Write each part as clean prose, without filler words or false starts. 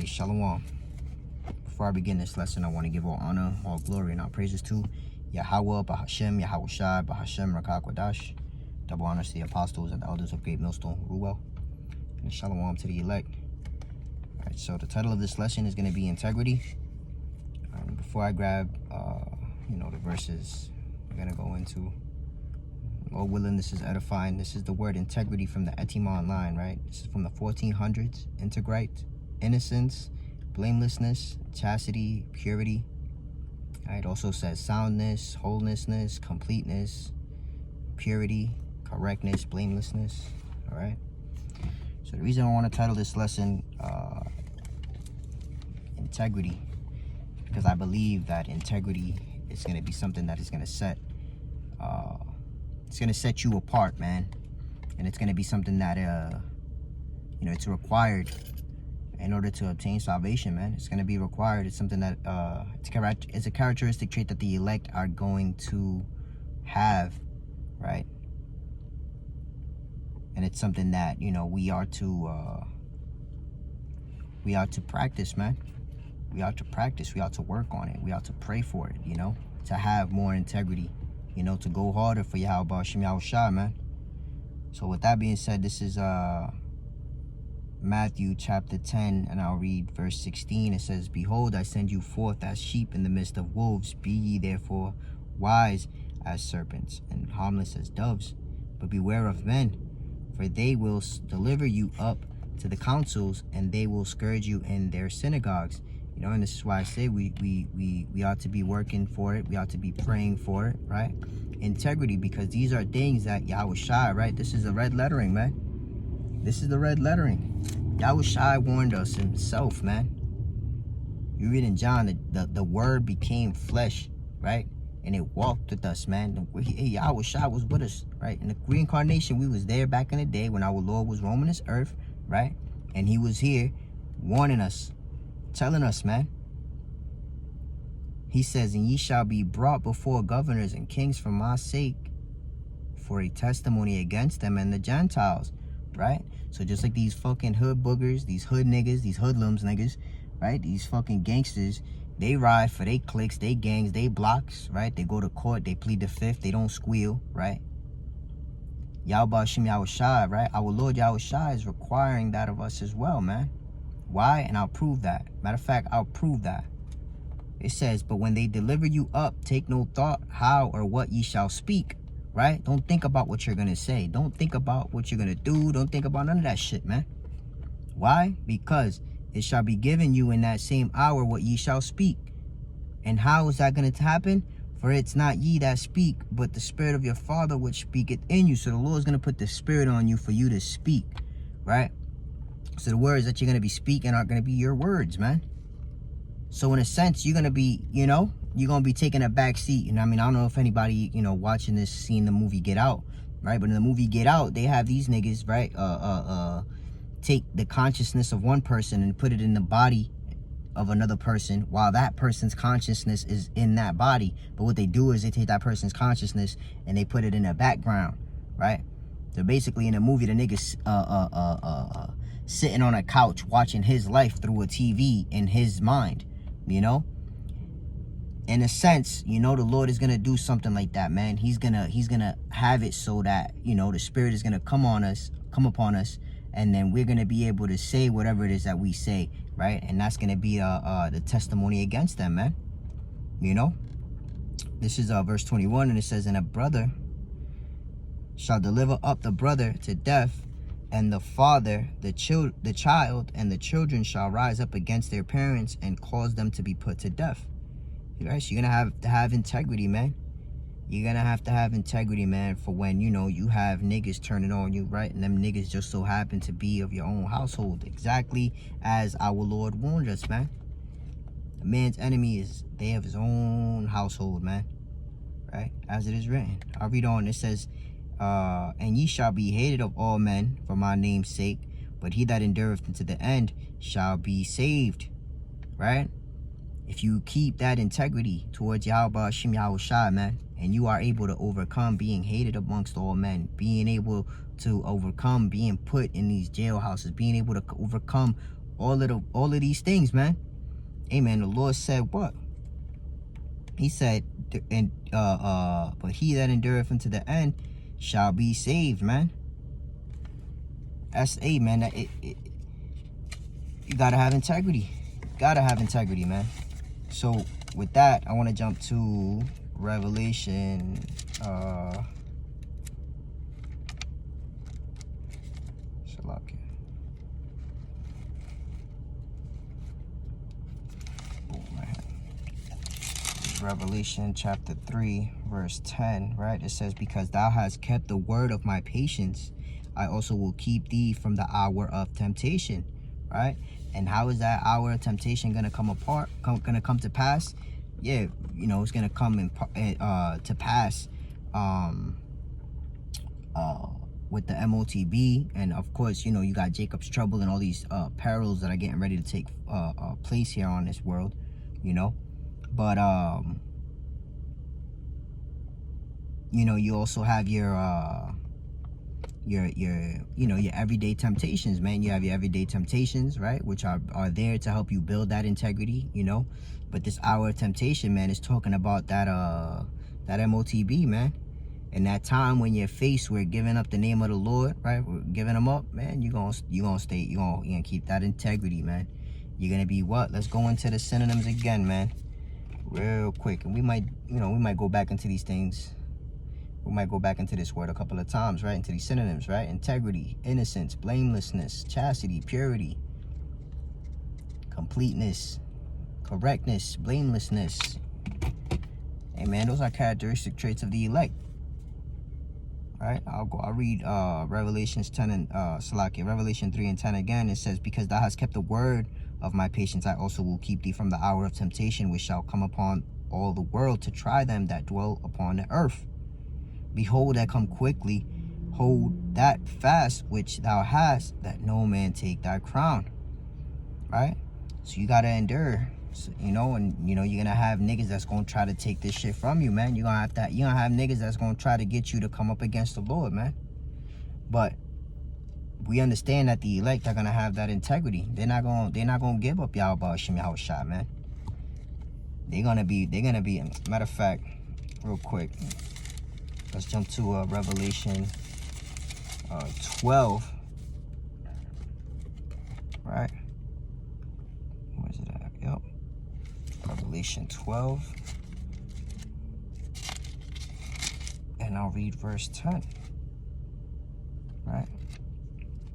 Hey, Shalom. Before I begin this lesson, I want to give all honor, all glory, and all praises to Yahweh, Bahashem, Yahweh Shai, Bahashem, Rakak Wadash. Double honors to the apostles and the elders of Great Millstone, Ruel. And Shalom to the elect. Alright, so the title of this lesson is going to be Integrity. Before I grab, the verses we're going to go into, Lord willing, this is edifying. This is the word integrity from the Etima Online, right? This is from the 1400s. Integrite, innocence, blamelessness, chastity, purity. All right, it also says soundness, wholeness, completeness, purity, correctness, blamelessness. All right. So the reason I want to title this lesson integrity, because I believe that integrity is going to be something that is going to set it's going to set you apart, man. And it's going to be something that it's required in order to obtain salvation, man. It's going to be required. It's something that it's a characteristic trait that the elect are going to have, right? And it's something that we are to practice, man. We ought to practice. We ought to work on it. We ought to pray for it, to have more integrity, to go harder for Yahweh Shem Yahweh Shai, man. So with that being said, this is Matthew chapter 10, and I'll read verse 16. It says, "Behold, I send you forth as sheep in the midst of wolves. Be ye therefore wise as serpents, and harmless as doves. But beware of men, for they will deliver you up to the councils, and they will scourge you in their synagogues." And this is why I say we ought to be working for it. We ought to be praying for it, right? Integrity, because these are things that Yahweh Shai, right? This is the red lettering, man. This is the red lettering. Yahweh Shai warned us himself, man. You read in John, the word became flesh, right? And it walked with us, man. Yahweh Shai was with us, right? In the reincarnation, we was there back in the day when our Lord was roaming this earth, right? And he was here warning us, telling us, man. He says, "And ye shall be brought before governors and kings for my sake, for a testimony against them and the Gentiles," right? So just like these fucking hood boogers, these hood niggas, these hoodlums niggas, right? These fucking gangsters, they ride for they cliques, they gangs, they blocks, right? They go to court, they plead the fifth, they don't squeal, right? Yahweh Shem Yahweh Shai, right? Our Lord Yahweh Shai is requiring that of us as well, man. Why? And I'll prove that. Matter of fact, I'll prove that. It says, "But when they deliver you up, take no thought how or what ye shall speak," right? Don't think about what you're going to say. Don't think about what you're going to do. Don't think about none of that shit, man. Why? Because it shall be given you in that same hour what ye shall speak. And how is that going to happen? "For it's not ye that speak, but the Spirit of your Father which speaketh in you." So the Lord's going to put the Spirit on you for you to speak, right? So the words that you're going to be speaking are going to be your words, man. So in a sense, you're going to be, you're going to be taking a back seat. I don't know if anybody, watching this, seen the movie Get Out, right? But in the movie Get Out, they have these niggas, right, take the consciousness of one person and put it in the body of another person while that person's consciousness is in that body. But what they do is they take that person's consciousness and they put it in the background, right? So basically in the movie, the niggas, sitting on a couch watching his life through a TV in his mind, in a sense, the Lord is gonna do something like that, man. He's gonna have it so that the Spirit is gonna come upon us, and then we're gonna be able to say whatever it is that we say, right? And that's gonna be the testimony against them, man. This is verse 21, and it says, "And a brother shall deliver up the brother to death, and the father, the child, and the children shall rise up against their parents and cause them to be put to death." Right? So you're going to have integrity, man. You're going to have integrity, man, for when, you have niggas turning on you, right? And them niggas just so happen to be of your own household. Exactly as our Lord warned us, man. A man's enemy is they of his own household, man. Right? As it is written. I'll read on. It says, "And ye shall be hated of all men for my name's sake, but he that endureth unto the end shall be saved," right? If you keep that integrity towards Yahweh Shem Yahweh Shai, man, and you are able to overcome being hated amongst all men, being able to overcome being put in these jailhouses, being able to overcome all of these things, man. Amen. The Lord said what? He said, but he that endureth unto the end shall be saved, man. That's man. You gotta have integrity. Gotta have integrity, man. So with that, I want to jump to Revelation. Revelation chapter 3 verse 10, right? It says, because thou hast kept the word of my patience, I also will keep thee from the hour of temptation, right? And how is that hour of temptation gonna come to pass? Yeah, you know, it's gonna come to pass with the MOTB, and of course, you know, you got Jacob's trouble and all these perils that are getting ready to take place here on this world, you know. But you know, you also have your you know, your everyday temptations, man. You have your everyday temptations, right, which are there to help you build that integrity, you know. But this hour of temptation, man, is talking about that MOTB, man. And that time when you're faced with giving up the name of the Lord, right? We're giving them up, man. You're gonna keep that integrity, man. You're gonna be what? Let's go into the synonyms again, man, real quick. And we might go back into these things. We might go back into this word a couple of times, right? Into these synonyms, right? Integrity, innocence, blamelessness, chastity, purity, completeness, correctness, blamelessness. Hey, man, those are characteristic traits of the elect. Right? I'll read Revelation 3 and 10 again. It says, because thou hast kept the word of my patience, I also will keep thee from the hour of temptation, which shall come upon all the world to try them that dwell upon the earth. Behold, I come quickly. Hold that fast which thou hast, that no man take thy crown. Right? So you gotta endure. So, you know, and you know, you're gonna have niggas that's gonna try to take this shit from you, man. You're gonna have niggas that's gonna try to get you to come up against the Lord, man. But we understand that the elect are gonna have that integrity. They're not gonna give up Yahweh Shem Yahushua, man. They're gonna be. Matter of fact, real quick, let's jump to Revelation 12. Right? Where's it at? Yep. Revelation 12. And I'll read verse 10. Right?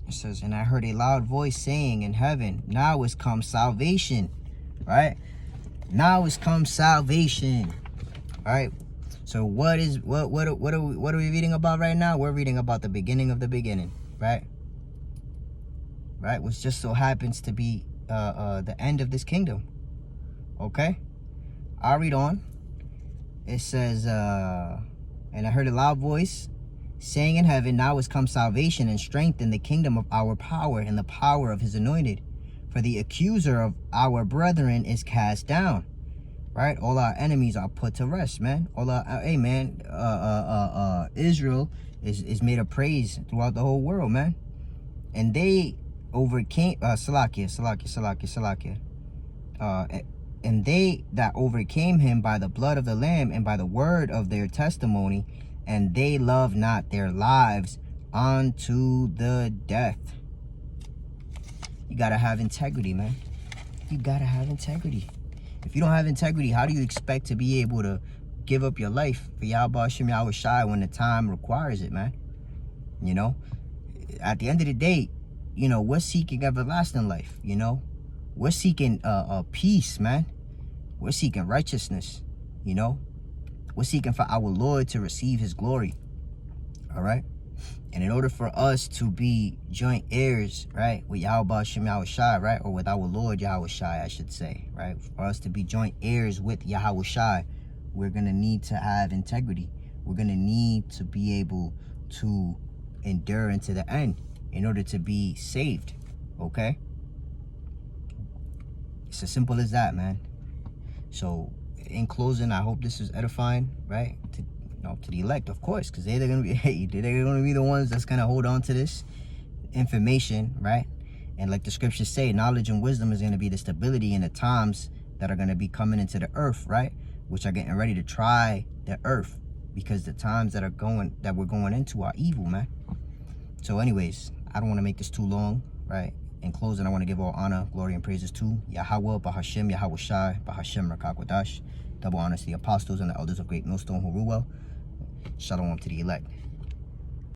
It says, and I heard a loud voice saying in heaven, now is come salvation. Right? Now is come salvation. Right? So what are we reading about right now? We're reading about the beginning of the beginning, right? Right? Which just so happens to be the end of this kingdom. Okay? I'll read on. It says, and I heard a loud voice saying in heaven, now is come salvation and strength in the kingdom of our power and the power of his anointed. For the accuser of our brethren is cast down. Right? All our enemies are put to rest, man. Hey, man, Israel is made a praise throughout the whole world, man. And they overcame, Salakia. And they that overcame him by the blood of the Lamb and by the word of their testimony, and they love not their lives unto the death. You gotta have integrity, man. You gotta have integrity. If you don't have integrity, how do you expect to be able to give up your life for Yahweh Shem Yahushua when the time requires it, man? You know, at the end of the day, you know, we're seeking everlasting life, you know? We're seeking peace, man. We're seeking righteousness, you know? We're seeking for our Lord to receive his glory, all right? And in order for us to be joint heirs, right, with Yahweh Shem Yahushua, right, or with our Lord Yahushua, I should say, right, for us to be joint heirs with Yahushua, we're going to need to have integrity. We're going to need to be able to endure into the end in order to be saved, okay? It's as simple as that, man. So, in closing, I hope this is edifying, right, to the elect, of course, because they're gonna be the ones that's gonna hold on to this information, right? And like the scriptures say, knowledge and wisdom is going to be the stability in the times that are going to be coming into the earth, right? Which are getting ready to try the earth, because the times that we're going into are evil, man. So anyways, I don't want to make this too long, right? In closing, I want to give all honor, glory, and praises to Yahweh, Bahashem, Yahweh Shai, Bahashem, Rakakwadash. Double honors to the apostles and the elders of Great Millstone who rule well. Shalom to the elect.